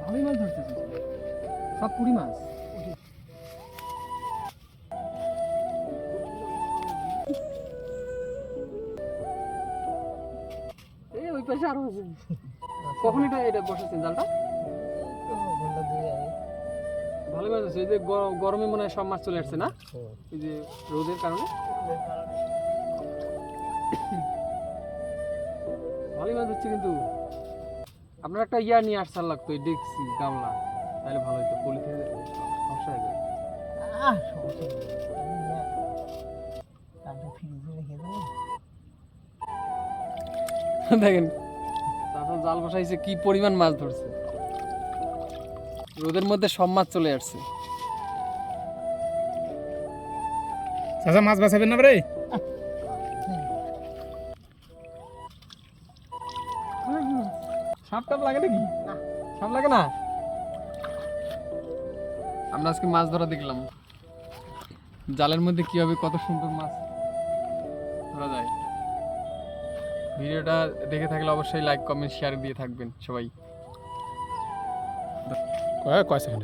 ভালোই মাছ ধরতেছে, সব পুরি মাছ। এই ওই পাশে আরো আছে। কখন এটা বসেছেন জালটা? ভালো মাছ আছে। এই যে গরমে মনে হয় সব মাছ চলে আসছে না, এই যে রোদের কারণে। ভালোই মাছ হচ্ছে, কিন্তু আপনার একটা ইয়া নিয়ে আসতে লাগতো, এই ডেক্সি গামলা, তাহলে ভালো হতো। পলিথিনের সমস্যা হয়ে যাবে। দেখেন তারপর জাল বসাইছে, কি পরিমাণ মাছ ধরছে। রোদের মধ্যে সব মাছ চলে আসছে। চাচা মাছ বাঁচাবেন না রে? সাপ টাপ লাগে নাকি? সাপ লাগে না। আমরা আজকে মাছ ধরা দেখলাম, জালের মধ্যে কিভাবে কত সুন্দর মাছ ধরা যায়। ভিডিওটা দেখে থাকলে অবশ্যই লাইক কমেন্ট শেয়ার দিয়ে থাকবেন সবাই। কয় সেকেন্ড